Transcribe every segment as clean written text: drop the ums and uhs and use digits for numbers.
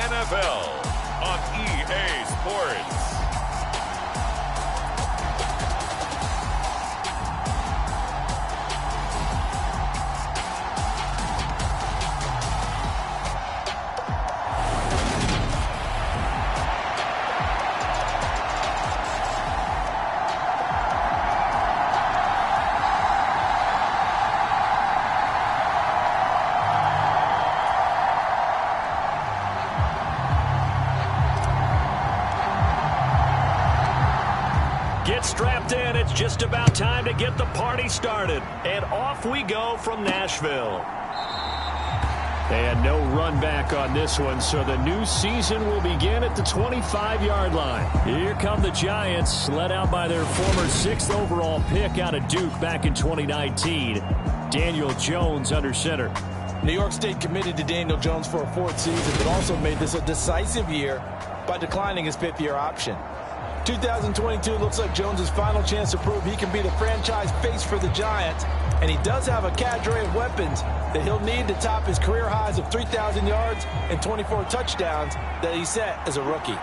NFL on EA Sports. Get strapped in. It's just about time to get the party started. And off we go from Nashville. And no run back on this one, so the new season will begin at the 25-yard line. Here come the Giants, led out by their former 6th overall pick out of Duke back in 2019. Daniel Jones under center. New York State committed to Daniel Jones for a 4th season, but also made this a decisive year by declining his 5th-year option. 2022 looks like Jones' final chance to prove he can be the franchise face for the Giants, and he does have a cadre of weapons that he'll need to top his career highs of 3,000 yards and 24 touchdowns that he set as a rookie.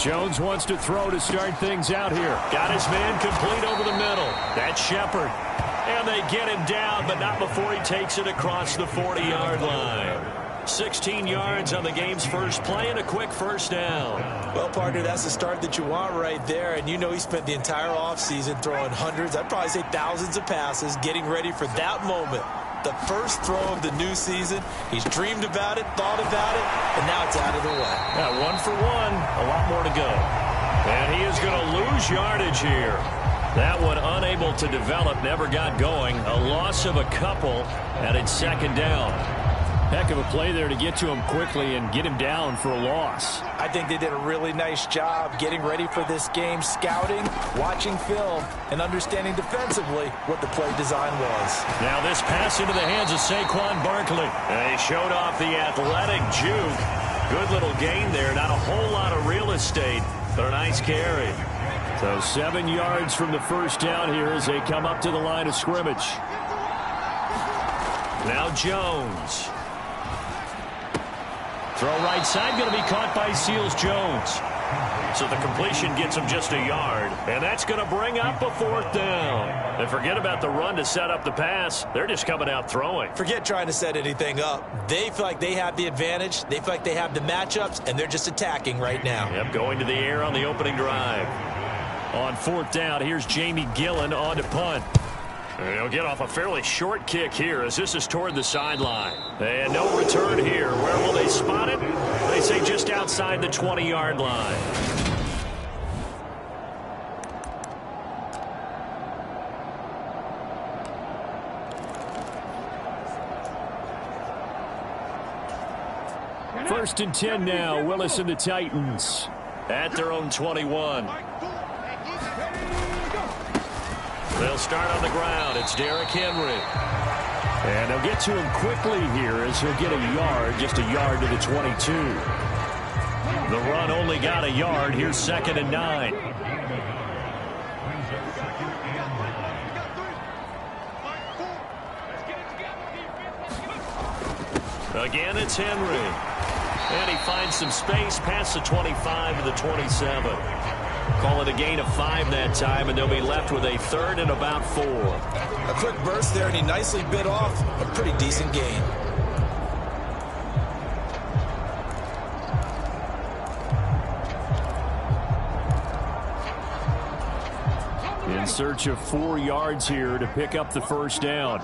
Jones wants to throw to start things out here. Got his man complete over the middle. That's Shepard. And they get him down, but not before he takes it across the 40-yard line. 16 yards on the game's first play and a quick first down. Well, partner, that's the start that you want right there. And you know he spent the entire offseason throwing hundreds, I'd probably say thousands of passes, getting ready for that moment. The first throw of the new season. He's dreamed about it, thought about it, and now it's out of the way. Yeah, 1 for 1, a lot more to go. And he is going to lose yardage here. That one unable to develop, never got going. A loss of a couple, and it's second down. Heck of a play there to get to him quickly and get him down for a loss. I think they did a really nice job getting ready for this game, scouting, watching film, and understanding defensively what the play design was. Now this pass into the hands of Saquon Barkley. They showed off the athletic juke. Good little gain there. Not a whole lot of real estate, but a nice carry. So 7 yards from the first down here as they come up to the line of scrimmage. Now Jones. Throw right side, going to be caught by Seals-Jones. So the completion gets him just a yard. And that's going to bring up a 4th down. And forget about the run to set up the pass. They're just coming out throwing. Forget trying to set anything up. They feel like they have the advantage. They feel like they have the matchups, and they're just attacking right now. Yep, going to the air on the opening drive. On 4th down, here's Jamie Gillen on to punt. He'll get off a fairly short kick here as this is toward the sideline. And no return here. Where will they spot it? They say just outside the 20-yard line. First and 10 now. Willis and the Titans at their own 21. They'll start on the ground. It's Derrick Henry. And they'll get to him quickly here as he'll get a yard, just a yard to the 22. The run only got a yard. Here's 2nd and 9. Again, it's Henry. And he finds some space past the 25 to the 27. Call it a gain of 5 that time, and they'll be left with a 3rd and about 4. A quick burst there, and he nicely bit off a pretty decent gain. In search of 4 yards here to pick up the first down.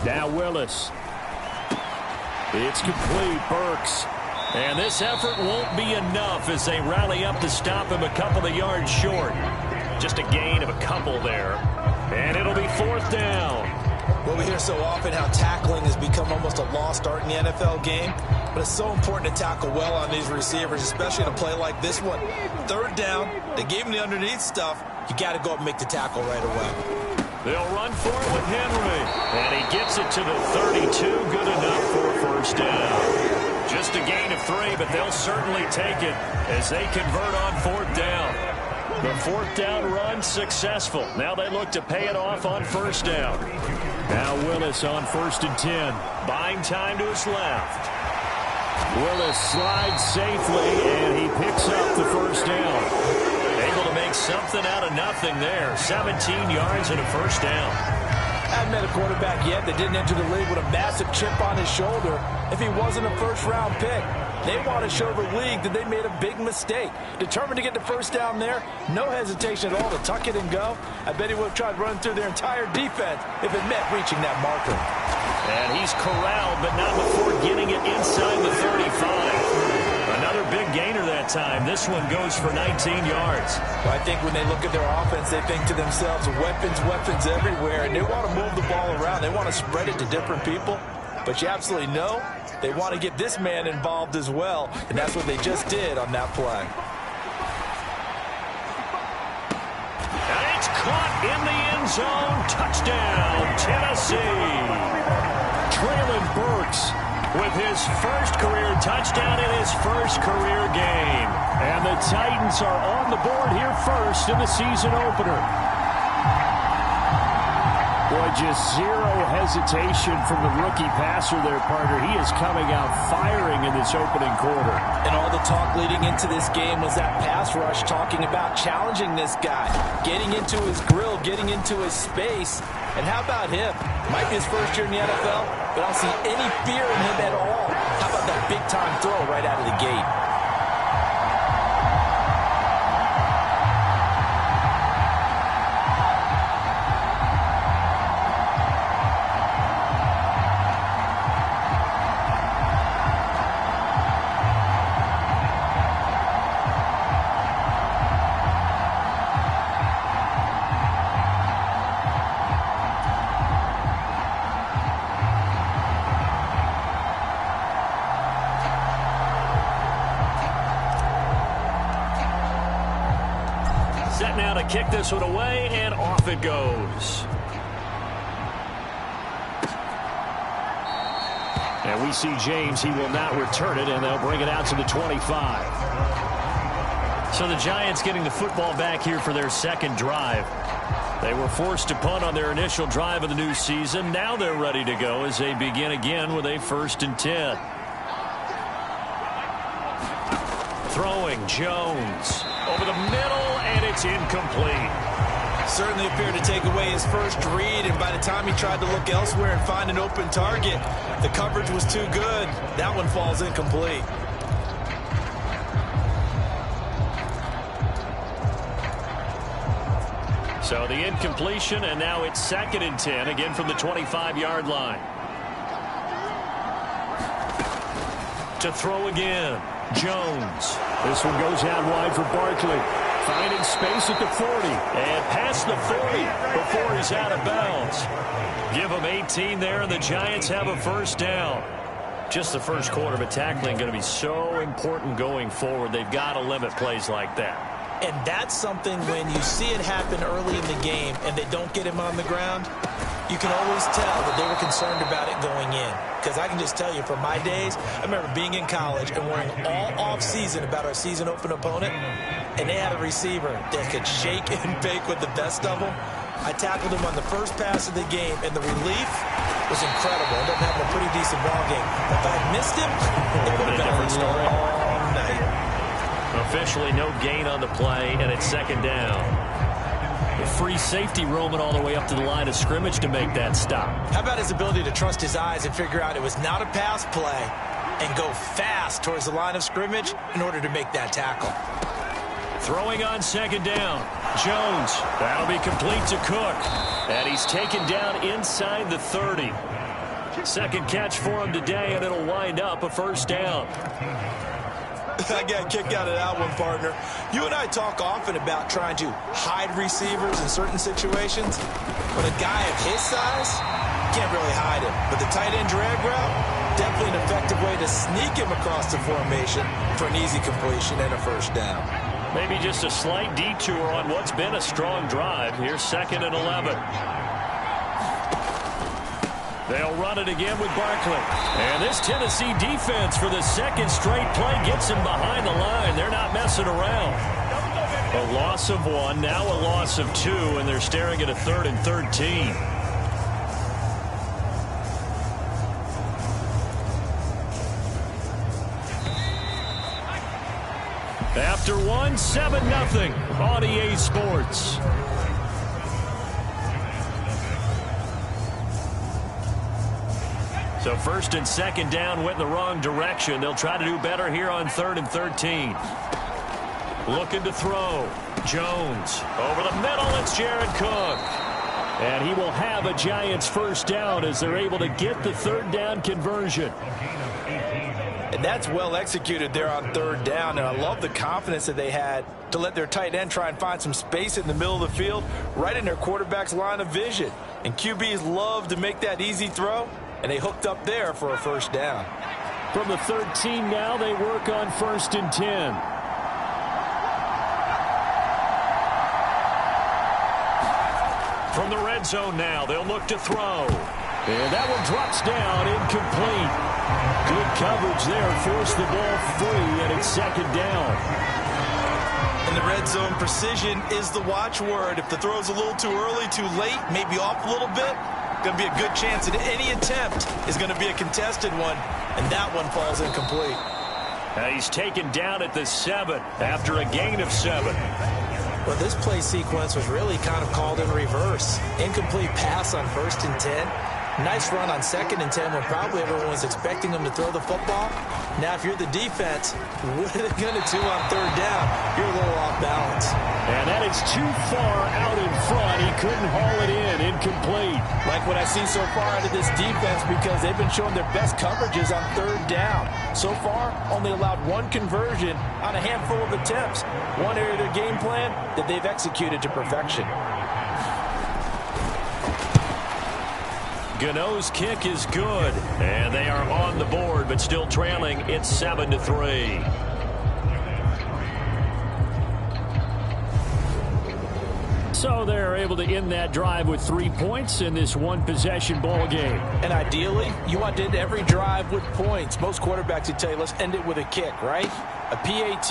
Now Willis. It's complete. Burks. And this effort won't be enough as they rally up to stop him a couple of yards short. Just a gain of a couple there. And it'll be 4th down. Well, we hear so often how tackling has become almost a lost art in the NFL game. But it's so important to tackle well on these receivers, especially in a play like this one. 3rd down, they gave him the underneath stuff. You got to go up and make the tackle right away. They'll run for it with Henry. And he gets it to the 32. Good enough for a first down. Just a gain of 3, but they'll certainly take it as they convert on 4th down. The 4th down run successful. Now they look to pay it off on 1st down. Now Willis on 1st and 10. Buying time to his left. Willis slides safely, and he picks up the first down. Able to make something out of nothing there. 17 yards and a first down. I haven't met a quarterback yet that didn't enter the league with a massive chip on his shoulder if he wasn't a first-round pick. They want to show the league that they made a big mistake. Determined to get the first down there, no hesitation at all to tuck it and go. I bet he would have tried running through their entire defense if it meant reaching that marker. And he's corralled, but not before getting it inside the 35. Another big gainer that time. This one goes for 19 yards. Well, I think when they look at their offense, they think to themselves, weapons, weapons everywhere, and they want to move the ball around. They want to spread it to different people. But you absolutely know they want to get this man involved as well, and that's what they just did on that play. And it's caught in the end zone. Touchdown, Tennessee. Traylon Burks with his first career touchdown in his first career game. And the Titans are on the board here first in the season opener. Boy, just zero hesitation from the rookie passer there, partner. He is coming out firing in this opening quarter. And all the talk leading into this game was that pass rush, talking about challenging this guy, getting into his grill, getting into his space. And how about him? Might be his first year in the NFL, but I don't see any fear in him at all. How about that big-time throw right out of the gate? Now to kick this one away, and off it goes. And we see James. He will not return it, and they'll bring it out to the 25. So the Giants getting the football back here for their second drive. They were forced to punt on their initial drive of the new season. Now they're ready to go as they begin again with a 1st and 10. Throwing Jones over the middle, and it's incomplete. Certainly appeared to take away his first read, and by the time he tried to look elsewhere and find an open target, the coverage was too good. That one falls incomplete. So the incompletion, and now it's 2nd and 10, again from the 25-yard line. To throw again, Jones. This one goes out wide for Barkley. Finding space at the 40. And past the 40 before he's out of bounds. Give him 18 there, and the Giants have a first down. Just the first quarter, but tackling going to be so important going forward. They've got to limit plays like that. And that's something when you see it happen early in the game and they don't get him on the ground, you can always tell that they were concerned about it going in. Because I can just tell you from my days, I remember being in college and worrying all off-season about our season open opponent, and they had a receiver that could shake and bake with the best of them. I tackled him on the first pass of the game, and the relief was incredible. Ended up having a pretty decent ball game. If I had missed him, it would have been a different story. Long night. Officially no gain on the play, and it's 2nd down. The free safety roaming all the way up to the line of scrimmage to make that stop. How about his ability to trust his eyes and figure out it was not a pass play and go fast towards the line of scrimmage in order to make that tackle. Throwing on 2nd down. Jones. That'll be complete to Cook. And he's taken down inside the 30. Second catch for him today, and it'll wind up a first down. I got a kick out of that one, partner. You and I talk often about trying to hide receivers in certain situations. But a guy of his size, can't really hide him. But the tight end drag route, definitely an effective way to sneak him across the formation for an easy completion and a first down. Maybe just a slight detour on what's been a strong drive. Here's 2nd and 11. They'll run it again with Barkley. And this Tennessee defense for the second straight play gets him behind the line. They're not messing around. A loss of 1, now a loss of 2, and they're staring at a 3rd and 13. after one, 7-0 on EA Sports. So first and second down went in the wrong direction. They'll try to do better here on 3rd and 13. Looking to throw. Jones over the middle. It's Jared Cook. And he will have a Giants first down as they're able to get the 3rd down conversion. And that's well executed there on 3rd down. And I love the confidence that they had to let their tight end try and find some space in the middle of the field, right in their quarterback's line of vision. And QBs love to make that easy throw. And they hooked up there for a first down. From the 13 now, they work on 1st and 10. From the red zone now, they'll look to throw. And that one drops down, incomplete. Good coverage there, forced the ball free, and it's 2nd down. In the red zone, precision is the watchword. If the throw's a little too early, too late, maybe off a little bit, going to be a good chance that any attempt is going to be a contested one, and that one falls incomplete. He's taken down at the 7 after a gain of 7. Well, this play sequence was really kind of called in reverse. Incomplete pass on 1st and 10. Nice run on 2nd and 10 when probably everyone was expecting him to throw the football. Now, if you're the defense, what are they going to do on 3rd down? You're a little off balance. And that is too far out in front. He couldn't haul it in. Incomplete. Like what I see so far out of this defense, because they've been showing their best coverages on 3rd down. So far, only allowed one conversion on a handful of attempts. One area of their game plan that they've executed to perfection. Gano's kick is good, and they are on the board, but still trailing. It's 7-3. So they're able to end that drive with 3 points in this one-possession ball game. And ideally, you want to end every drive with points. Most quarterbacks would tell you, let's end it with a kick, right? A PAT,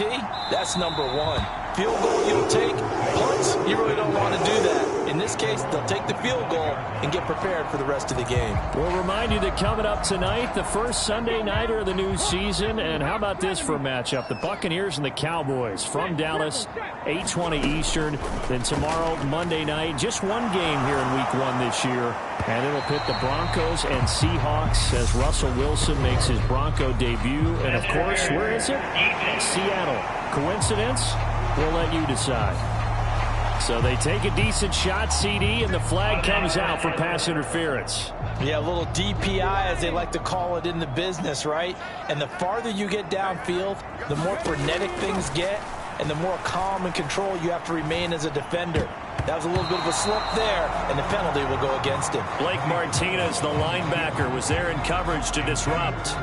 that's number 1. Field goal you'll take, punts, you really don't want to do that. In this case, they'll take the field goal and get prepared for the rest of the game. We'll remind you that coming up tonight, the first Sunday nighter of the new season. And how about this for a matchup? The Buccaneers and the Cowboys from Dallas, 8:20 Eastern. Then tomorrow, Monday night, just one game here in Week 1 this year. And it'll pit the Broncos and Seahawks as Russell Wilson makes his Bronco debut. And, of course, where is it? Seattle. Coincidence? We'll let you decide. So they take a decent shot, CD, and the flag comes out for pass interference. Yeah, a little DPI, as they like to call it in the business, right? And the farther you get downfield, the more frenetic things get, and the more calm and control you have to remain as a defender. That was a little bit of a slip there, and the penalty will go against him. Blake Martinez, the linebacker, was there in coverage to disrupt.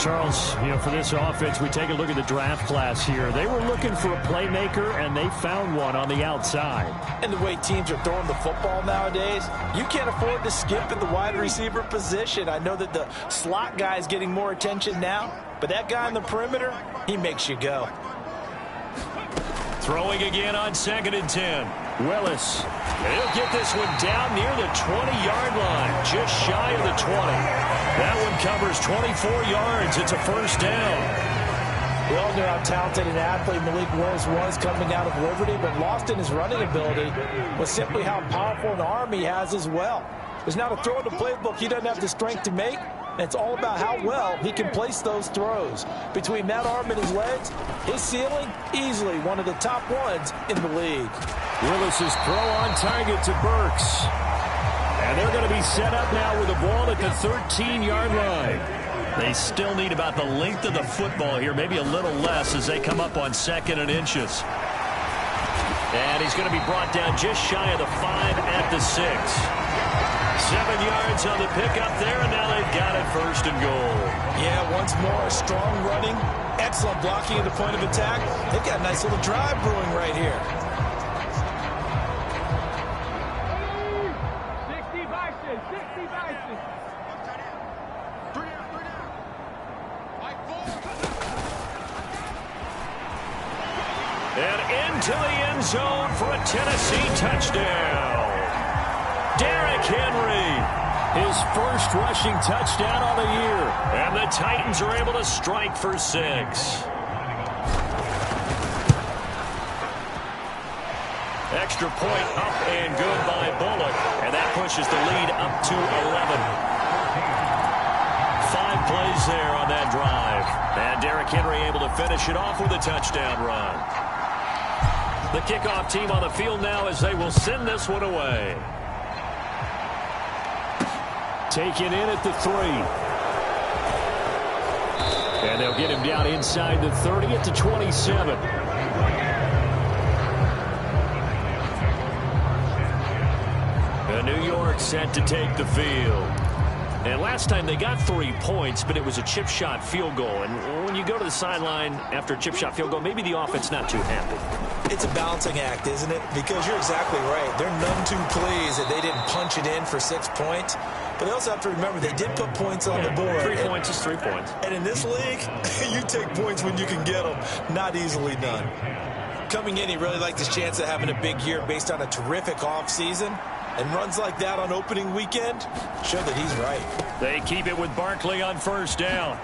Charles, for this offense, we take a look at the draft class here. They were looking for a playmaker, and they found one on the outside. And the way teams are throwing the football nowadays, you can't afford to skip at the wide receiver position. I know that the slot guy is getting more attention now, but that guy on the perimeter, he makes you go. Throwing again on 2nd and 10. Willis. He'll get this one down near the 20-yard line, just shy of the 20. That one covers 24 yards. It's a first down. We all know how talented an athlete Malik Willis was coming out of Liberty, but lost in his running ability was simply how powerful an arm he has as well. There's not a throw in the playbook he doesn't have the strength to make, and it's all about how well he can place those throws. Between that arm and his legs, his ceiling, easily one of the top ones in the league. Willis's throw on target to Burks. And they're going to be set up now with the ball at the 13-yard line. They still need about the length of the football here, maybe a little less as they come up on 2nd and inches. And he's going to be brought down just shy of the 5 at the 6. 7 yards on the pickup there, and now they've got it 1st and goal. Yeah, once more, strong running, excellent blocking at the point of attack. They've got a nice little drive brewing right here. And into the end zone for a Tennessee touchdown. Derrick Henry, his first rushing touchdown on the year. And the Titans are able to strike for 6. extra point up and good by Bullock. And that pushes the lead up to 11. 5 plays there on that drive. And Derrick Henry able to finish it off with a touchdown run. The kickoff team on the field now as they will send this one away. Taken in at the 3. And they'll get him down inside the 30 at the 27. New York set to take the field. And last time they got 3 points, but it was a chip shot field goal. And when you go to the sideline after a chip shot field goal, maybe the offense not too happy. It's a balancing act, isn't it? Because you're exactly right. They're none too pleased that they didn't punch it in for 6 points. But they also have to remember they did put points on the board. 3 points is 3 points. And in this league, you take points when you can get them. Not easily done. Coming in, he really liked his chance of having a big year based on a terrific offseason. And runs like that on opening weekend show that he's right. They keep it with Barkley on first down.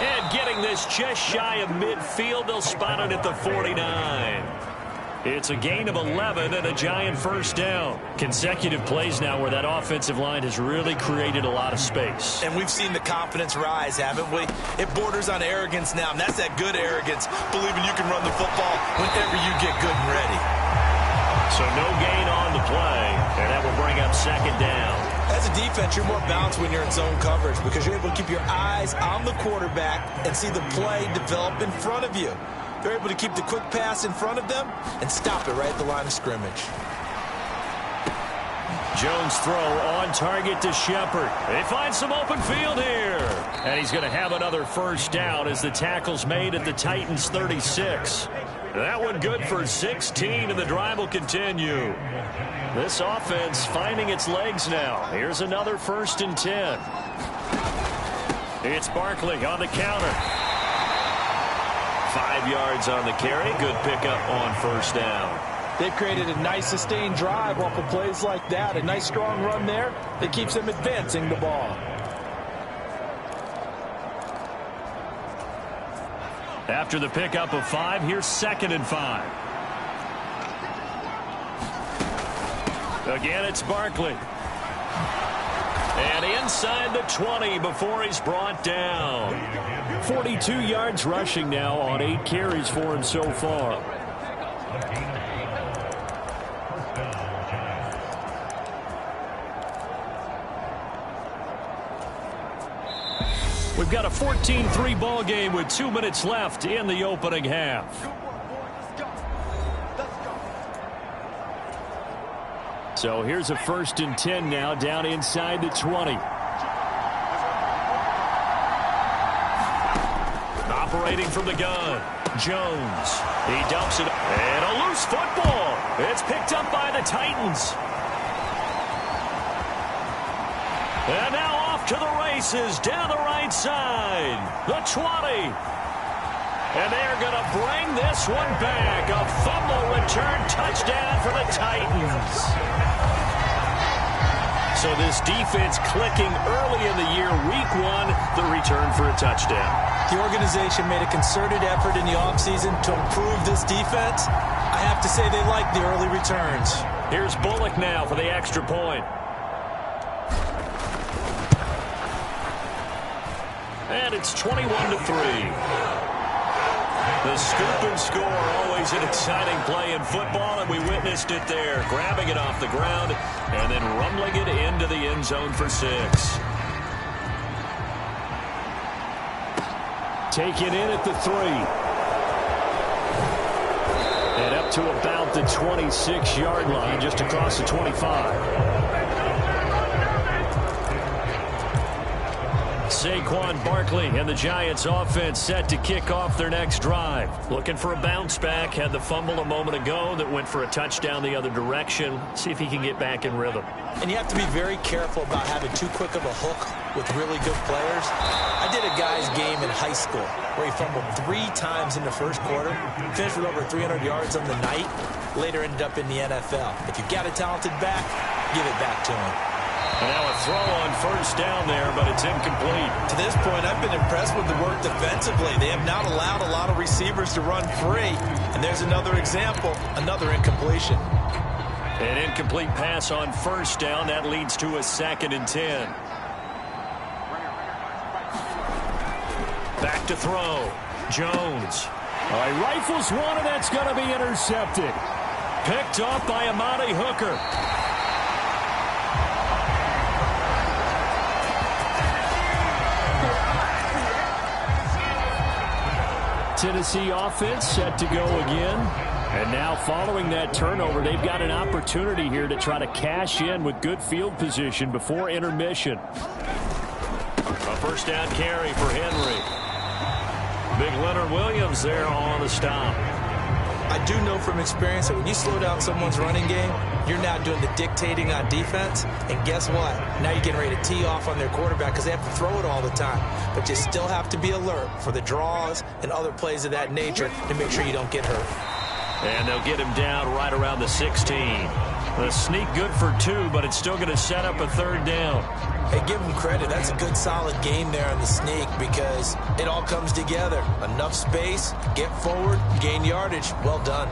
And getting this just shy of midfield, they'll spot it at the 49. It's a gain of 11 and a giant first down. Consecutive plays now where that offensive line has really created a lot of space. And we've seen the confidence rise, haven't we? It borders on arrogance now, and that's that good arrogance, believing you can run the football whenever you get good and ready. So no gain on the play, and that will bring up second down. As a defense, you're more balanced when you're in zone coverage because you're able to keep your eyes on the quarterback and see the play develop in front of you. They're able to keep the quick pass in front of them and stop it right at the line of scrimmage. Jones throw on target to Shepard. They find some open field here. And he's going to have another first down as the tackle's made at the Titans 36. That one good for 16, and the drive will continue. This offense finding its legs now. Here's another 1st and 10. It's Barkley on the counter. 5 yards on the carry. Good pickup on first down. They've created a nice sustained drive off of plays like that. A nice strong run there that keeps them advancing the ball. After the pickup of 5, here's 2nd and 5. Again, it's Barkley. And inside the 20 before he's brought down. 42 yards rushing now on 8 carries for him so far. We've got a 14-3 ball game with 2 minutes left in the opening half. So here's a 1st and 10 now down inside the 20. Operating from the gun, Jones. He dumps it, and a loose football. It's picked up by the Titans. And now off to the races down the right side. The 20. And they're going to bring this one back. A fumble return touchdown for the Titans. So this defense clicking early in the year, week 1, the return for a touchdown. The organization made a concerted effort in the offseason to improve this defense. I have to say they like the early returns. Here's Bullock now for the extra point. And it's 21-3. The scoop and score, always an exciting play in football, and we witnessed it there. Grabbing it off the ground and then rumbling it into the end zone for 6. Taken in at the 3. And up to about the 26-yard line, just across the 25. Saquon Barkley and the Giants offense set to kick off their next drive. Looking for a bounce back. Had the fumble a moment ago that went for a touchdown the other direction. See if he can get back in rhythm. And you have to be very careful about having too quick of a hook with really good players. I did a guy's game in high school where he fumbled 3 times in the first quarter, finished with over 300 yards on the night, later ended up in the NFL. If you've got a talented back, give it back to him. And now a throw on first down there, but it's incomplete. To this point, I've been impressed with the work defensively. They have not allowed a lot of receivers to run free. And there's another example, another incompletion. An incomplete pass on first down. That leads to a 2nd and 10. Back to throw. Jones. All right, rifles one, and that's going to be intercepted. Picked off by Amani Hooker. Tennessee offense set to go again. And now following that turnover, they've got an opportunity here to try to cash in with good field position before intermission. A first down carry for Henry. Big Leonard Williams there on the stop. I do know from experience that when you slow down someone's running game, you're now doing the dictating on defense. And guess what? Now you're getting ready to tee off on their quarterback because they have to throw it all the time. But you still have to be alert for the draws and other plays of that nature to make sure you don't get hurt. And they'll get him down right around the 16. The sneak good for 2, but it's still going to set up a 3rd down. Hey, give them credit. That's a good, solid game there on the sneak because it all comes together. Enough space, get forward, gain yardage. Well done.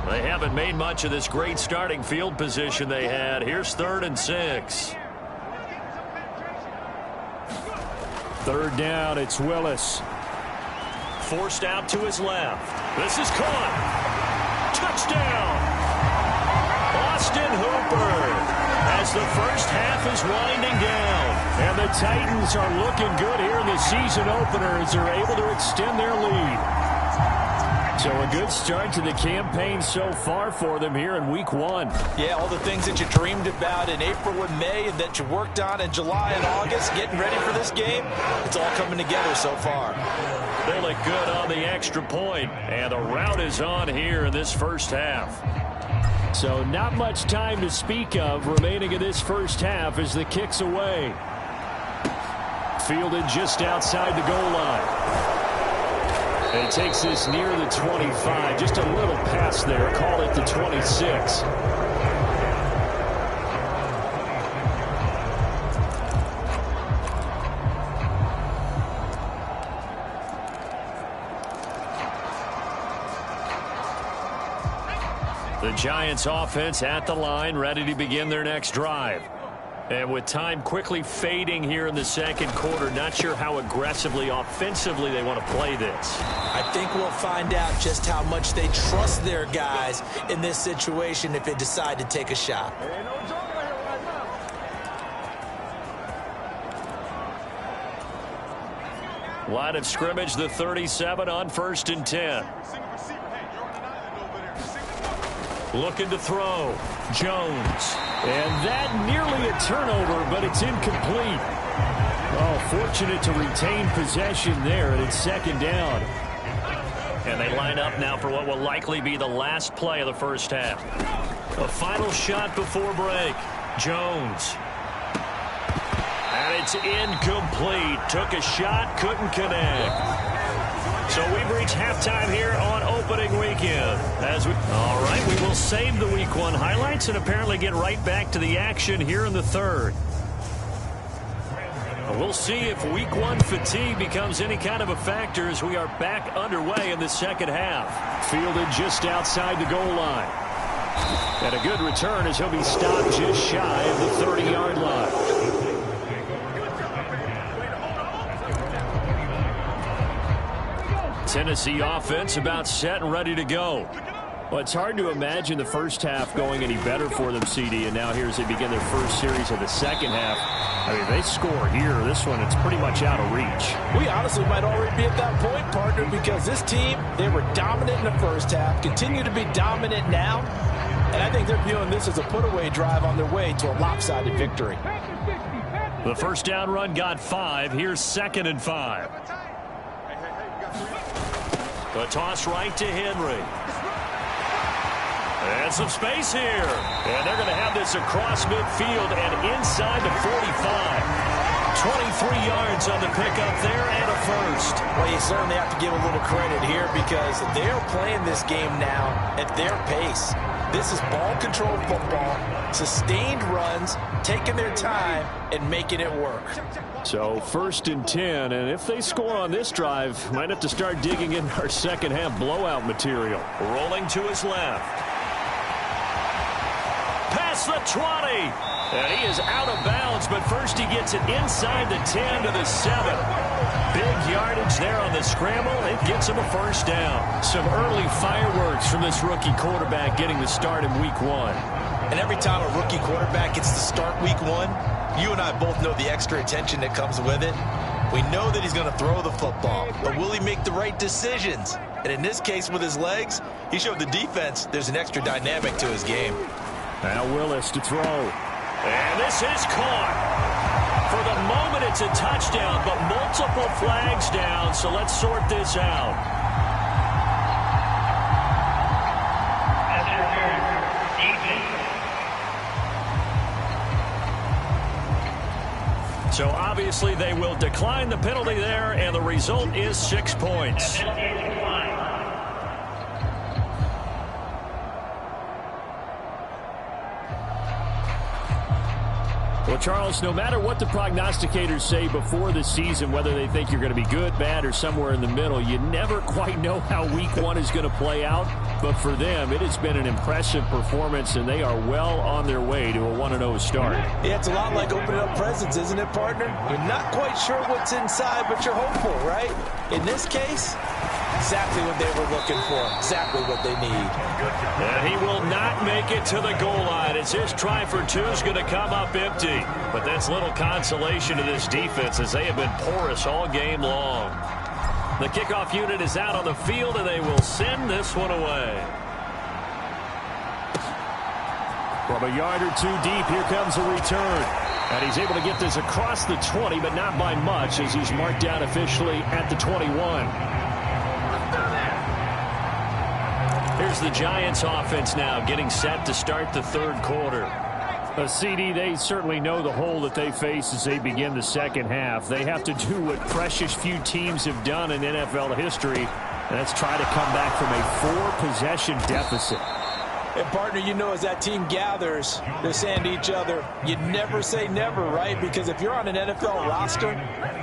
They haven't made much of this great starting field position they had. Here's 3rd and 6. 3rd down, it's Willis. Forced out to his left. This is caught. Touchdown! Austin Hooper as the first half is winding down. And the Titans are looking good here in the season opener as they're able to extend their lead. So a good start to the campaign so far for them here in week 1. Yeah, all the things that you dreamed about in April and May and that you worked on in July and August, getting ready for this game, it's all coming together so far. They look good on the extra point, and the route is on here in this first half. So not much time to speak of remaining in this first half as the kick's away. Fielded just outside the goal line. And it takes this near the 25. Just a little pass there. Call it the 26. The Giants offense at the line, ready to begin their next drive. And with time quickly fading here in the second quarter, not sure how aggressively, offensively they want to play this. I think we'll find out just how much they trust their guys in this situation if they decide to take a shot. Line of scrimmage, the 37 on 1st and 10. Looking to throw. Jones. And that nearly a turnover, but it's incomplete. Oh, fortunate to retain possession there, and it's 2nd down. And they line up now for what will likely be the last play of the first half. A final shot before break. Jones. And it's incomplete. Took a shot, couldn't connect. So we've reached halftime here on opening weekend. All right, we will save the Week 1 highlights and apparently get right back to the action here in the 3rd. We'll see if Week 1 fatigue becomes any kind of a factor as we are back underway in the second half. Fielded just outside the goal line. And a good return as he'll be stopped just shy of the 30-yard line. Tennessee offense about set and ready to go. Well, it's hard to imagine the first half going any better for them, CD, and now here as they begin their first series of the second half. I mean, they score here. This one, it's pretty much out of reach. We honestly might already be at that point, partner, because this team, they were dominant in the first half, continue to be dominant now, and I think they're viewing this as a put-away drive on their way to a lopsided victory. The first down run got 5. Here's 2nd and 5. A toss right to Henry. And some space here. And they're going to have this across midfield and inside the 45. 23 yards on the pickup there and a first. Well, you certainly have to give a little credit here because they're playing this game now at their pace. This is ball control football, sustained runs, taking their time and making it work. So 1st and 10, and if they score on this drive, might have to start digging in our second half blowout material. Rolling to his left. Past the 20. And he is out of bounds, but first he gets it inside the 10 to the 7. Big yardage there on the scramble. It gets him a first down. Some early fireworks from this rookie quarterback getting the start in week 1. And every time a rookie quarterback gets to start week 1, you and I both know the extra attention that comes with it. We know that he's going to throw the football, but will he make the right decisions? And in this case with his legs, he showed the defense there's an extra dynamic to his game. Now Willis to throw. And this is caught. For the moment, it's a touchdown, but multiple flags down, so let's sort this out. So obviously they will decline the penalty there, and the result is 6 points. Well, Charles, no matter what the prognosticators say before the season, whether they think you're going to be good, bad, or somewhere in the middle, you never quite know how week 1 is going to play out. But for them, it has been an impressive performance, and they are well on their way to a 1-0 start. Yeah, it's a lot like opening up presents, isn't it, partner? You're not quite sure what's inside, but you're hopeful, right? In this case, exactly what they were looking for, exactly what they need. And he will not make it to the goal line as his try for 2 is going to come up empty. But that's little consolation to this defense as they have been porous all game long. The kickoff unit is out on the field, and they will send this one away. From a yard or 2 deep, here comes a return. And he's able to get this across the 20, but not by much as he's marked down officially at the 21. Here's the Giants offense now getting set to start the 3rd quarter. A CD, they certainly know the hole that they face as they begin the second half. They have to do what precious few teams have done in NFL history, and that's try to come back from a 4-possession deficit. And, partner, you know, as that team gathers, they're saying to each other, you never say never, right? Because if you're on an NFL roster,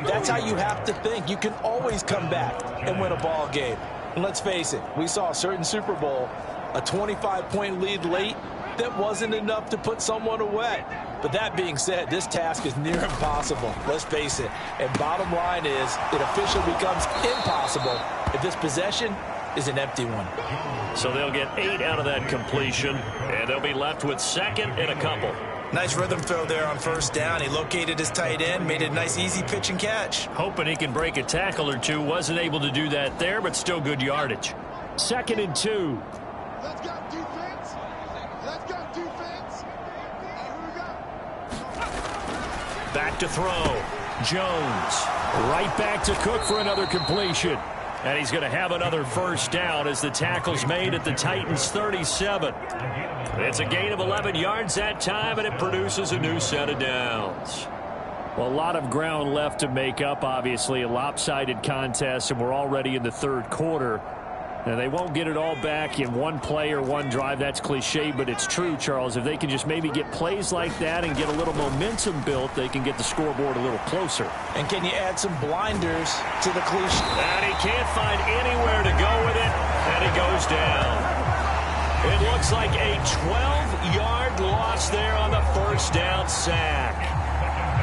that's how you have to think. You can always come back and win a ball game. And let's face it, we saw a certain Super Bowl, a 25-point lead late, that wasn't enough to put someone away. But that being said, this task is near impossible. Let's face it. And bottom line is, it officially becomes impossible if this possession is an empty one. So they'll get 8 out of that completion, and they'll be left with 2nd and a couple. Nice rhythm throw there on 1st down. He located his tight end, made it a nice, easy pitch and catch. Hoping he can break a tackle or 2. Wasn't able to do that there, but still good yardage. 2nd and 2. Let's go, defense. Let's go, defense. Here we go. Back to throw. Jones. Right back to Cook for another completion. And he's going to have another first down as the tackle's made at the Titans' 37. It's a gain of 11 yards that time, and it produces a new set of downs. Well, a lot of ground left to make up, obviously. A lopsided contest, and we're already in the 3rd quarter. Now, they won't get it all back in one play or one drive. That's cliche, but it's true, Charles. If they can just maybe get plays like that and get a little momentum built, they can get the scoreboard a little closer. And can you add some blinders to the cliche? And he can't find anywhere to go with it, and he goes down. It looks like a 12-yard loss there on the 1st down sack.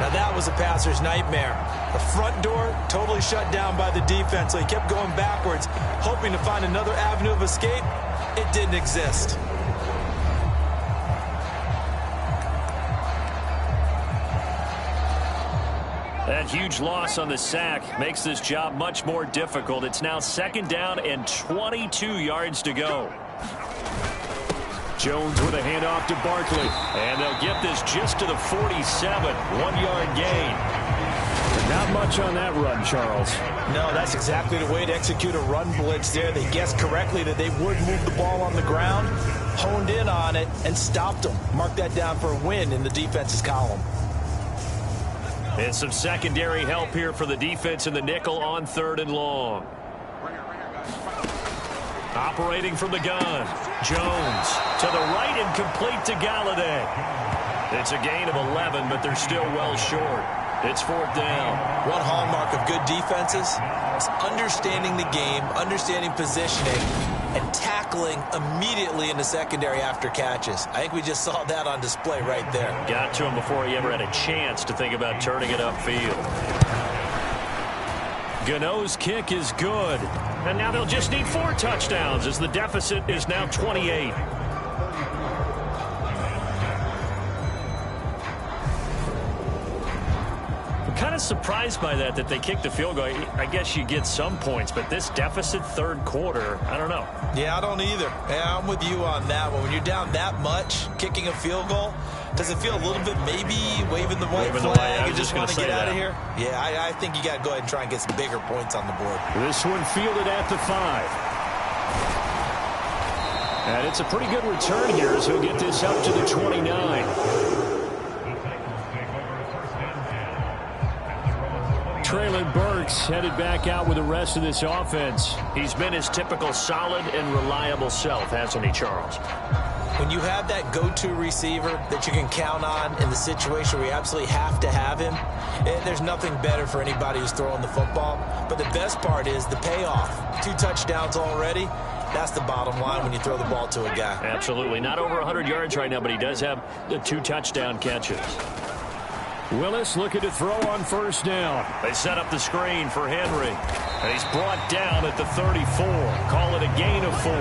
Now that was a passer's nightmare. The front door totally shut down by the defense, so he kept going backwards, hoping to find another avenue of escape. It didn't exist. That huge loss on the sack makes this job much more difficult. It's now 2nd down and 22 yards to go. Jones with a handoff to Barkley. And they'll get this just to the 47. 1-yard gain. Not much on that run, Charles. No, that's exactly the way to execute a run blitz there. They guessed correctly that they would move the ball on the ground, honed in on it, and stopped them. Mark that down for a win in the defense's column. And some secondary help here for the defense in the nickel on 3rd and long. Operating from the gun. Jones to the right and complete to Galladay. It's a gain of 11, but they're still well short. It's 4th down. One hallmark of good defenses is understanding the game, understanding positioning, and tackling immediately in the secondary after catches. I think we just saw that on display right there. Got to him before he ever had a chance to think about turning it upfield. Gano's kick is good. And now they'll just need 4 touchdowns as the deficit is now 28. Kind of surprised by that they kicked the field goal. I guess you get some points, but this deficit 3rd quarter, I don't know. Yeah, I don't either. Yeah, I'm with you on that one. When you're down that much, kicking a field goal, does it feel a little bit maybe waving the white flag? You just want to get out of here? Yeah, I think you got to go ahead and try and get some bigger points on the board. This one fielded at the 5. And it's a pretty good return here as he'll get this up to the 29. Treylon Burks headed back out with the rest of this offense. He's been his typical solid and reliable self, hasn't he, Charles? When you have that go-to receiver that you can count on in the situation where you absolutely have to have him, there's nothing better for anybody who's throwing the football. But the best part is the payoff. 2 touchdowns already. That's the bottom line when you throw the ball to a guy. Absolutely. Not over 100 yards right now, but he does have the 2 touchdown catches. Willis looking to throw on 1st down. They set up the screen for Henry. And he's brought down at the 34. Call it a gain of 4.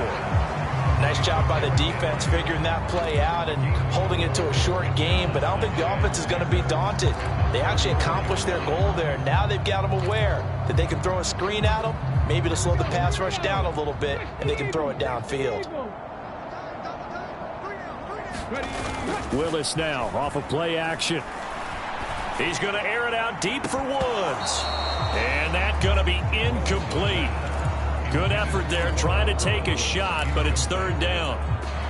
Nice job by the defense figuring that play out and holding it to a short game, but I don't think the offense is going to be daunted. They actually accomplished their goal there. Now they've got them aware that they can throw a screen at them, maybe to slow the pass rush down a little bit, and they can throw it downfield. Willis now off of play action. He's going to air it out deep for Woods. And that's going to be incomplete. Good effort there trying to take a shot, but it's 3rd down.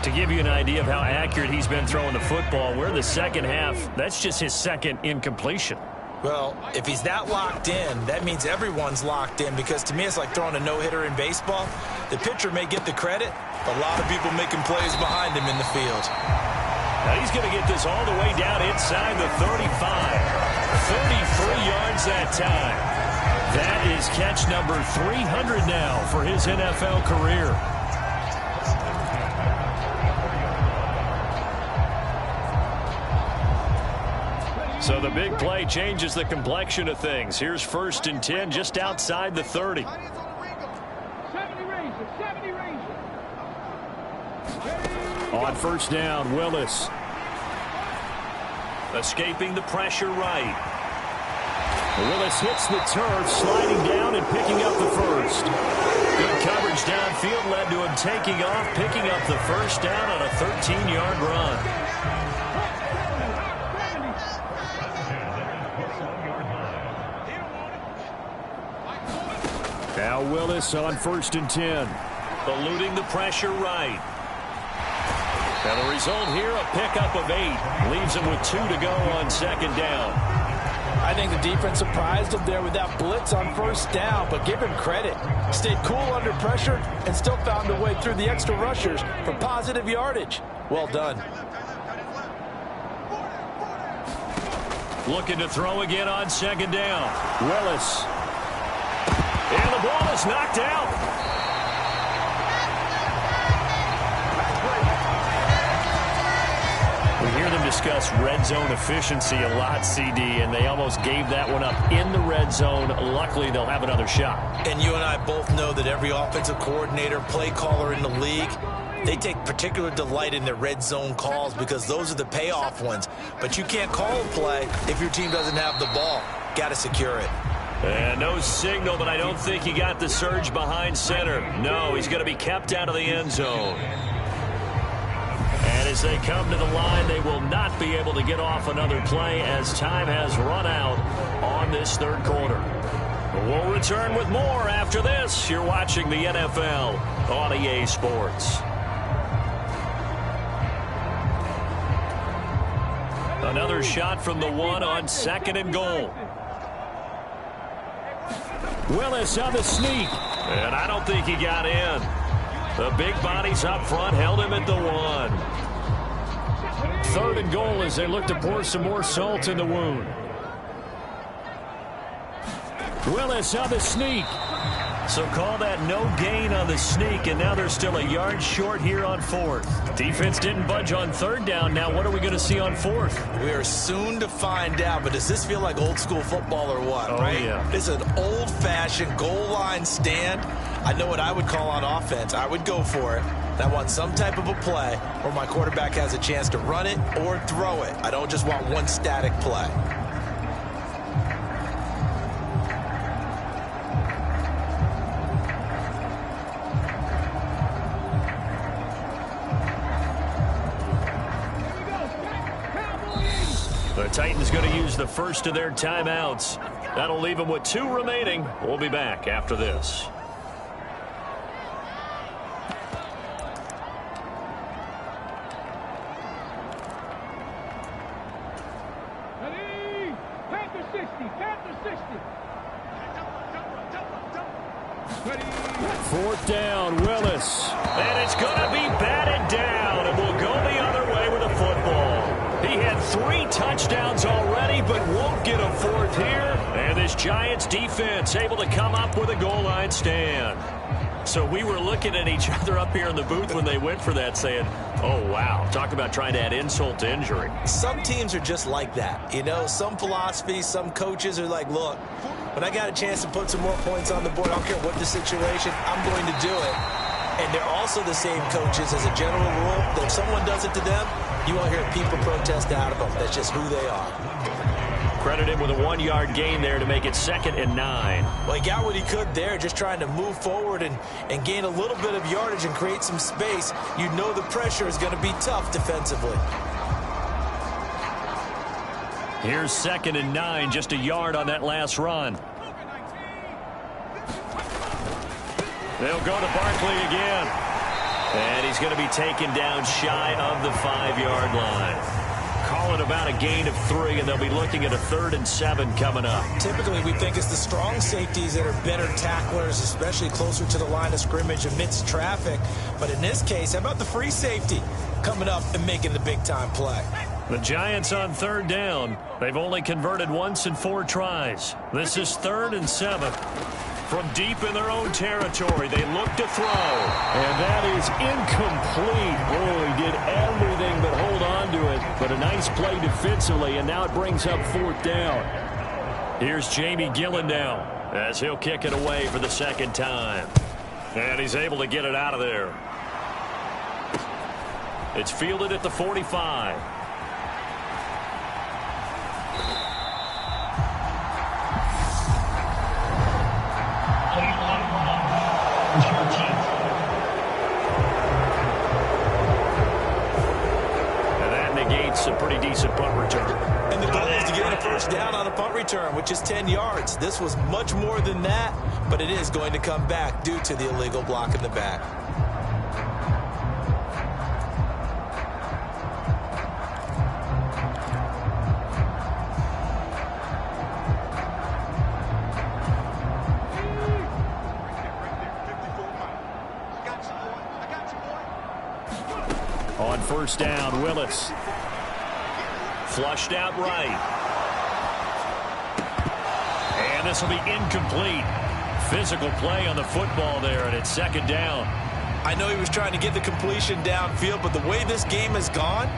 To give you an idea of how accurate he's been throwing the football, we're in the second half. That's just his 2nd incompletion. Well, if he's that locked in, that means everyone's locked in, because to me it's like throwing a no-hitter in baseball. The pitcher may get the credit, but a lot of people making plays behind him in the field. Now he's going to get this all the way down inside the 35. 33 yards that time. That is catch number 300 now for his NFL career. So the big play changes the complexion of things. Here's 1st and 10 just outside the 30. On 1st down, Willis. Escaping the pressure right. Willis hits the turf, sliding down and picking up the 1st. Good coverage downfield led to him taking off, picking up the 1st down on a 13-yard run. Now Willis on 1st and 10. Eluding the pressure right. And the result here, a pickup of 8. Leaves him with 2 to go on 2nd down. I think the defense surprised him there with that blitz on 1st down, but give him credit. Stayed cool under pressure and still found a way through the extra rushers for positive yardage. Well done. Looking to throw again on 2nd down. Willis. And the ball is knocked out. We hear them discuss red zone efficiency a lot, CD, and they almost gave that one up in the red zone. Luckily, they'll have another shot. And you and I both know that every offensive coordinator, play caller in the league, they take particular delight in their red zone calls because those are the payoff ones. But you can't call a play if your team doesn't have the ball. Got to secure it. And no signal, but I don't think he got the surge behind center. No, he's going to be kept out of the end zone. And as they come to the line, they will not be able to get off another play as time has run out on this 3rd quarter. We'll return with more after this. You're watching the NFL on EA Sports. Another shot from the 1 on 2nd and goal. Willis on the sneak. And I don't think he got in. The big bodies up front held him at the 1. 3rd and goal as they look to pour some more salt in the wound. Willis on the sneak. So call that no gain on the sneak, and now they're still a yard short here on 4th. Defense didn't budge on 3rd down. Now what are we going to see on 4th? We are soon to find out, but does this feel like old school football or what? Oh, right? yeah. It's an old-fashioned goal line stand. I know what I would call on offense. I would go for it. And I want some type of a play where my quarterback has a chance to run it or throw it. I don't just want one static play. The Titans going to use the first of their timeouts. That'll leave them with 2 remaining. We'll be back after this. Panther 60, Panther 60. 4th down, Willis. And it's going to be batted down, and we'll go the other way with the football. He had 3 touchdowns already, but won't get a 4th here. And this Giants defense able to come up with a goal line stand. So we were looking at each other up here in the booth when they went for that, saying, oh, wow. Talk about trying to add insult to injury. Some teams are just like that. You know, some philosophies, some coaches are like, look, when I got a chance to put some more points on the board, I don't care what the situation, I'm going to do it. And they're also the same coaches as a general rule that if someone does it to them, you won't hear people protest out of them. That's just who they are. Credit him with a 1-yard gain there to make it 2nd and 9. Well, he got what he could there, just trying to move forward and gain a little bit of yardage and create some space. You know the pressure is going to be tough defensively. Here's 2nd and 9, just a yard on that last run. They'll go to Barkley again. And he's going to be taken down shy of the 5-yard line. Call it about a gain of 3, and they'll be looking at a 3rd and 7 coming up. Typically, we think it's the strong safeties that are better tacklers, especially closer to the line of scrimmage amidst traffic. But in this case, how about the free safety coming up and making the big-time play? The Giants on 3rd down. They've only converted once in 4 tries. This is 3rd and 7. From deep in their own territory, they look to throw. And that is incomplete. Oh, he did everything but hold on to it. But a nice play defensively, and now it brings up 4th down. Here's Jamie Gillen now as he'll kick it away for the 2nd time. And he's able to get it out of there. It's fielded at the 45. A pretty decent punt return. And the goal is to get a 1st down on a punt return, which is 10 yards. This was much more than that, but it is going to come back due to the illegal block in the back. On 1st down, Willis. Flushed out right. And this will be incomplete. Physical play on the football there, and it's 2nd down. I know he was trying to get the completion downfield, but the way this game has gone,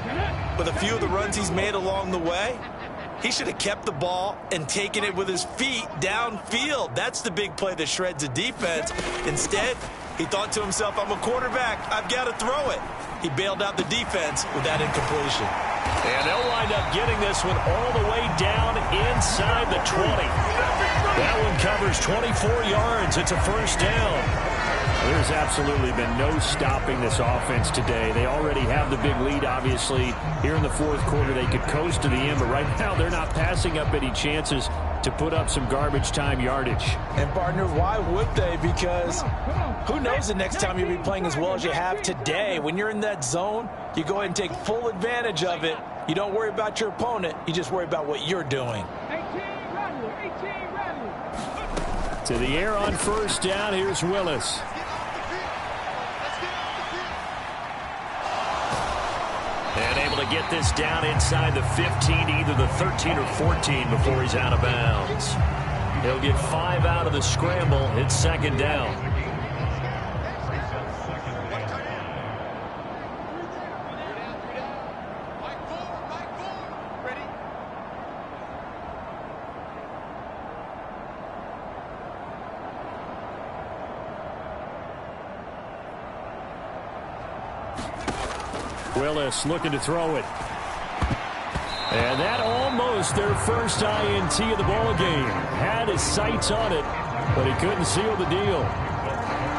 with a few of the runs he's made along the way, he should have kept the ball and taken it with his feet downfield. That's the big play that shreds a defense. Instead, he thought to himself, I'm a quarterback, I've got to throw it. He bailed out the defense with that incompletion. And they'll wind up getting this one all the way down inside the 20. That one covers 24 yards. It's a 1st down. There's absolutely been no stopping this offense today. They already have the big lead, obviously. Here in the 4th quarter, they could coast to the end, but right now they're not passing up any chances to put up some garbage time yardage. And, partner, why would they? Because who knows the next time you'll be playing as well as you have today. When you're in that zone, you go ahead and take full advantage of it. You don't worry about your opponent. You just worry about what you're doing. To the air on first down. Here's Willis. And able to get this down inside the 15, either the 13 or 14 before he's out of bounds. He'll get 5 out of the scramble. It's second down. Willis looking to throw it. And that almost their first INT of the ball game. Had his sights on it, but he couldn't seal the deal.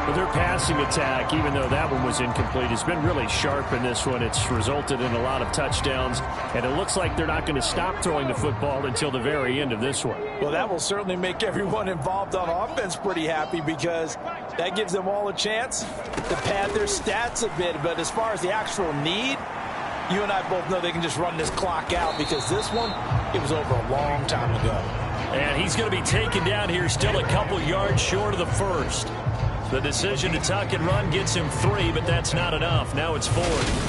But their passing attack, even though that one was incomplete, has been really sharp in this one. It's resulted in a lot of touchdowns, and it looks like they're not going to stop throwing the football until the very end of this one. Well, that will certainly make everyone involved on offense pretty happy, because that gives them all a chance to pad their stats a bit. But as far as the actual need, you and I both know they can just run this clock out, because this one, it was over a long time ago. And he's going to be taken down here, still a couple yards short of the first. The decision to tuck and run gets him 3, but that's not enough. Now it's 4.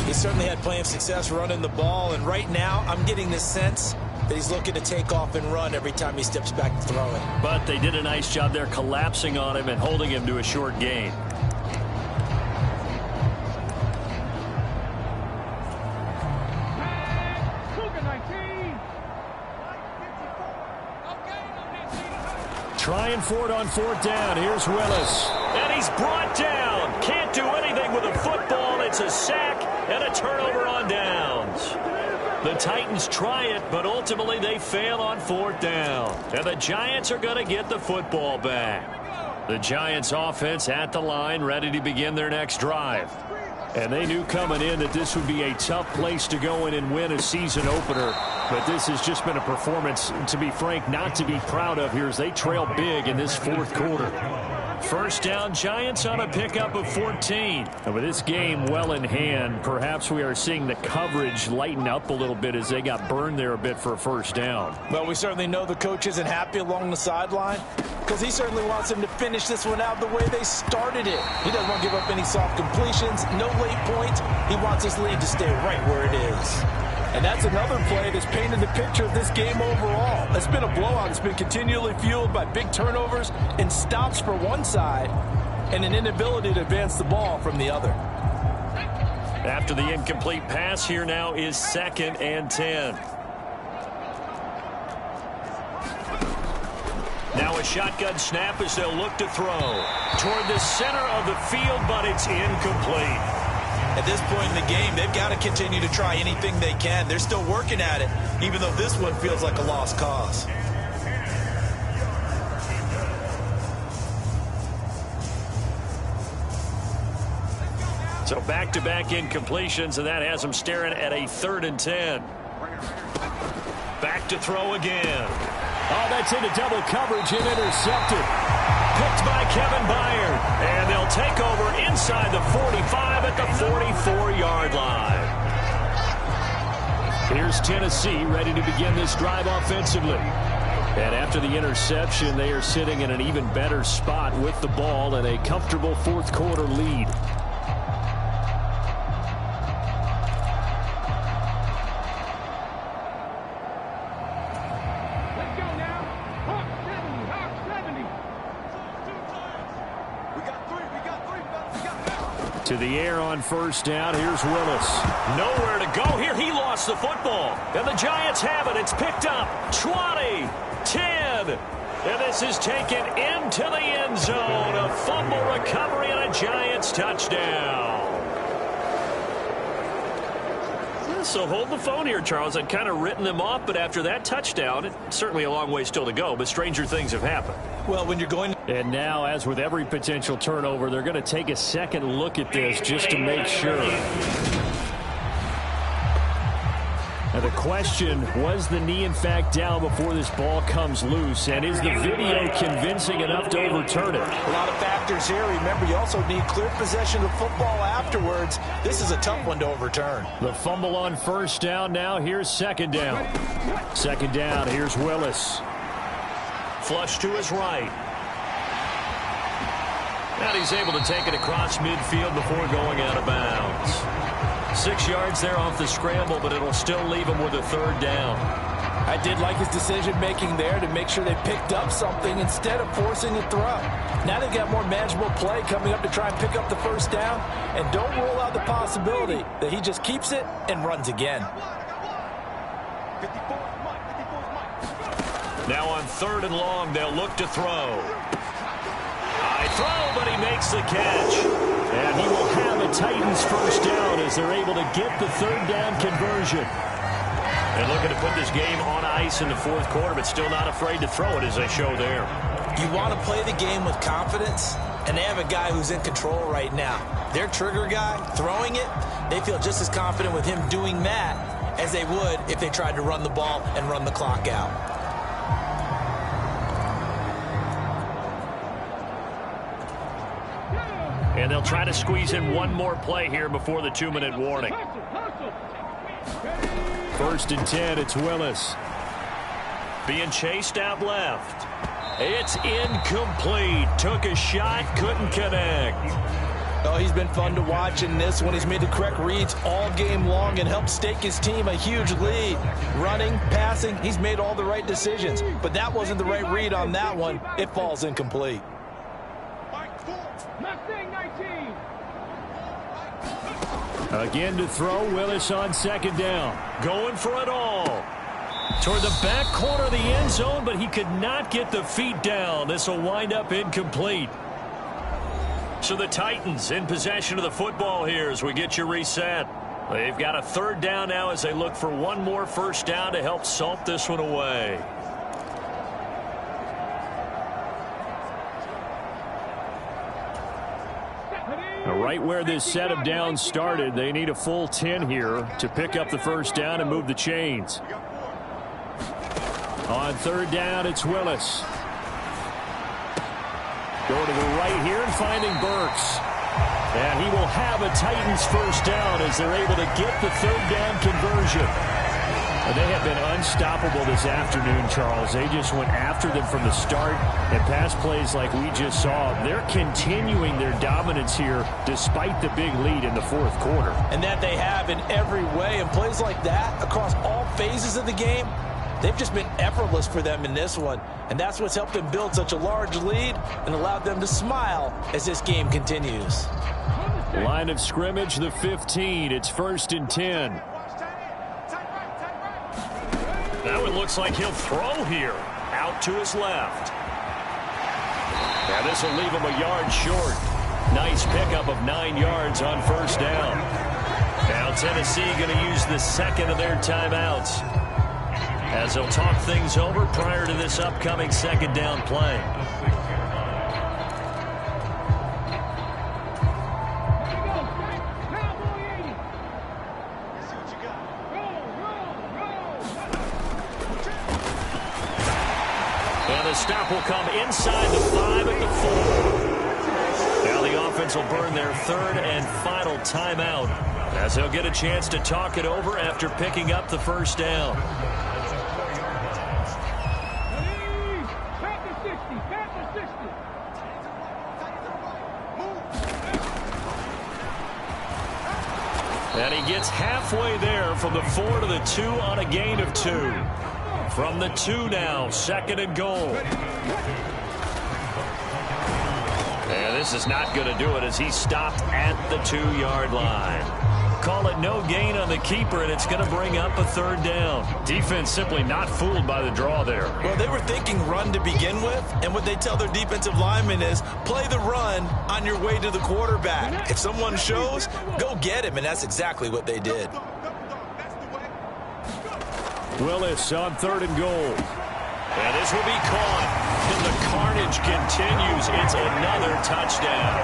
He certainly had plenty of success running the ball, and right now I'm getting this sense that he's looking to take off and run every time he steps back to throw it. But they did a nice job there collapsing on him and holding him to a short gain. Trying for it on fourth down. Here's Willis. And he's brought down. Can't do anything with a football. It's a sack and a turnover on downs. The Titans try it, but ultimately they fail on fourth down. And the Giants are going to get the football back. The Giants offense at the line, ready to begin their next drive. And they knew coming in that this would be a tough place to go in and win a season opener. But this has just been a performance, to be frank, not to be proud of here as they trail big in this fourth quarter. First down, Giants on a pickup of 14. And with this game well in hand, perhaps we are seeing the coverage lighten up a little bit as they got burned there a bit for a first down. Well, we certainly know the coach isn't happy along the sideline, because he certainly wants them to finish this one out the way they started it. He doesn't want to give up any soft completions, no late points. He wants his lead to stay right where it is. And that's another play that's painted the picture of this game overall. It's been a blowout. It's been continually fueled by big turnovers and stops for one side and an inability to advance the ball from the other. After the incomplete pass, here now is 2nd and 10. Now a shotgun snap as they'll look to throw toward the center of the field, but it's incomplete. At this point in the game, they've got to continue to try anything they can. They're still working at it, even though this one feels like a lost cause. So back-to-back incompletions, and that has them staring at a 3rd and 10. Back to throw again. Oh, that's into double coverage and intercepted. Picked by Kevin Byard. And they'll take over inside the 45 at the 44-yard line. Here's Tennessee ready to begin this drive offensively. And after the interception, they are sitting in an even better spot with the ball and a comfortable fourth quarter lead. To the air on first down. Here's Willis. Nowhere to go here. He lost the football. And the Giants have it. It's picked up. 20, 10. And this is taken into the end zone. A fumble recovery and a Giants touchdown. So hold the phone here, Charles. I'd kind of written them off, but after that touchdown, it's certainly a long way still to go, but stranger things have happened. Well, when you're going... And now, as with every potential turnover, they're going to take a second look at this just to make sure. Now the question, was the knee in fact down before this ball comes loose? And is the video convincing enough to overturn it? A lot of factors here. Remember, you also need clear possession of football afterwards. This is a tough one to overturn. The fumble on first down. Now here's second down. Second down, here's Willis. Flush to his right. And he's able to take it across midfield before going out of bounds. 6 yards there off the scramble, but it'll still leave him with a third down. I did like his decision-making there to make sure they picked up something instead of forcing a throw. Now they've got more manageable play coming up to try and pick up the first down, and don't rule out the possibility that he just keeps it and runs again. Now on third and long, they'll look to throw. High throw, but he makes the catch. And he will have a Titans first down as they're able to get the third down conversion. And looking to put this game on ice in the fourth quarter, but still not afraid to throw it as they show there. You want to play the game with confidence, and they have a guy who's in control right now. Their trigger guy, throwing it, they feel just as confident with him doing that as they would if they tried to run the ball and run the clock out. And they'll try to squeeze in one more play here before the 2-minute warning. First and 10, it's Willis. Being chased out left. It's incomplete. Took a shot, couldn't connect. Oh, he's been fun to watch in this one. He's made the correct reads all game long and helped stake his team a huge lead. Running, passing, he's made all the right decisions. But that wasn't the right read on that one. It falls incomplete. Again to throw, Willis on second down. Going for it all. Toward the back corner of the end zone, but he could not get the feet down. This will wind up incomplete. So the Titans in possession of the football here as we get you reset. They've got a third down now as they look for one more first down to help salt this one away. Right where this set of downs started, they need a full 10 here to pick up the first down and move the chains. On third down, it's Willis. Going to the right here and finding Burks. And he will have a Titans first down as they're able to get the third down conversion. They have been unstoppable this afternoon, Charles. They just went after them from the start, and pass plays like we just saw. They're continuing their dominance here despite the big lead in the fourth quarter. And that they have in every way. And plays like that across all phases of the game, they've just been effortless for them in this one. And that's what's helped them build such a large lead and allowed them to smile as this game continues. Line of scrimmage, the 15. It's first and 10. Now it looks like he'll throw here. Out to his left. Now this will leave him a yard short. Nice pickup of 9 yards on first down. Now Tennessee going to use the second of their timeouts as they'll talk things over prior to this upcoming second down play. The stop will come inside the 5 at the 4. Now the offense will burn their third and final timeout as they'll get a chance to talk it over after picking up the first down. And he gets halfway there from the 4 to the 2 on a gain of 2. From the 2 now, second and goal. And this is not going to do it as he stopped at the 2-yard line. Call it no gain on the keeper, and it's going to bring up a third down. Defense simply not fooled by the draw there. Well, they were thinking run to begin with, and what they tell their defensive linemen is play the run on your way to the quarterback. If someone shows, go get him, and that's exactly what they did. Willis on third and goal. And this will be caught. And the carnage continues. It's another touchdown.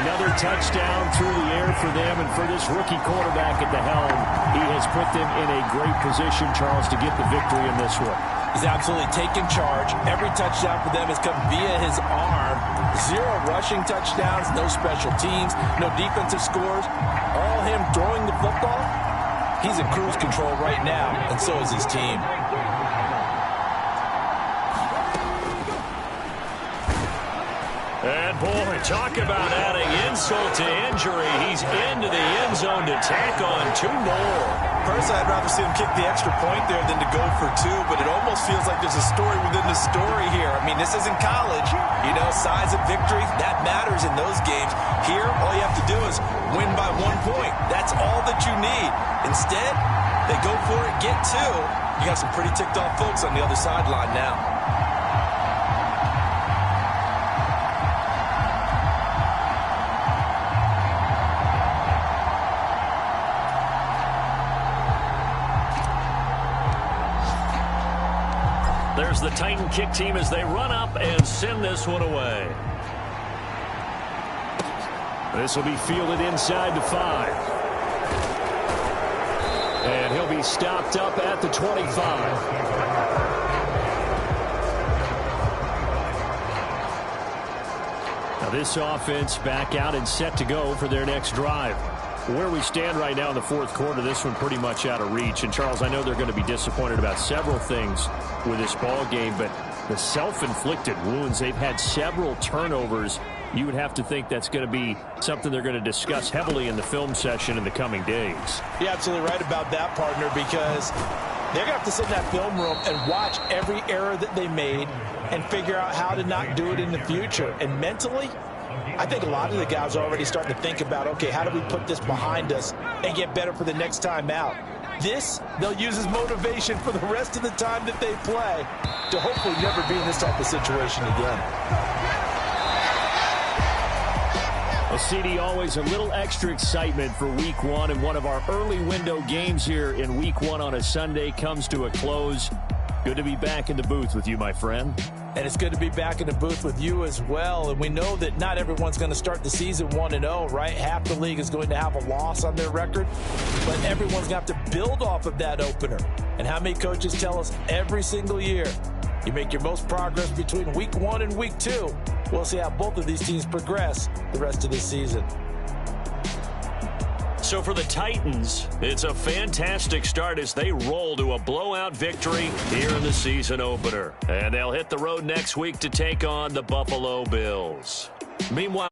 Another touchdown through the air for them, and for this rookie quarterback at the helm, he has put them in a great position, Charles, to get the victory in this one. He's absolutely taken charge. Every touchdown for them has come via his arm. 0 rushing touchdowns, no special teams, no defensive scores. All him throwing the football. He's in cruise control right now, and so is his team. And boy, talk about adding insult to injury. He's into the end zone to tack on 2 more. Personally, I'd rather see him kick the extra point there than to go for 2, but it almost feels like there's a story within the story here. I mean, this isn't college. You know, size of victory, that matters in those games. Here, all you have to do is win by 1 point. That's all that you need. Instead, they go for it, get 2. You got some pretty ticked off folks on the other sideline now. There's the Titan kick team as they run up and send this one away. This will be fielded inside the 5. And he'll be stopped up at the 25. Now this offense back out and set to go for their next drive. Where we stand right now in the 4th quarter, this one pretty much out of reach. And, Charles, I know they're going to be disappointed about several things with this ball game, but the self-inflicted wounds, they've had several turnovers. You would have to think that's going to be something they're going to discuss heavily in the film session in the coming days. You're absolutely right about that, partner, because they're going to have to sit in that film room and watch every error that they made and figure out how to not do it in the future. And mentally, I think a lot of the guys are already starting to think about, okay, how do we put this behind us and get better for the next time out? This, they'll use as motivation for the rest of the time that they play to hopefully never be in this type of situation again. Well, CD, always a little extra excitement for Week 1, and one of our early window games here in Week 1 on a Sunday comes to a close. Good to be back in the booth with you, my friend. And it's good to be back in the booth with you as well. And we know that not everyone's going to start the season 1-0, right? Half the league is going to have a loss on their record. But everyone's going to have to build off of that opener. And how many coaches tell us every single year, you make your most progress between Week 1 and Week 2. We'll see how both of these teams progress the rest of this season. So for the Titans, it's a fantastic start as they roll to a blowout victory here in the season opener. And they'll hit the road next week to take on the Buffalo Bills. Meanwhile,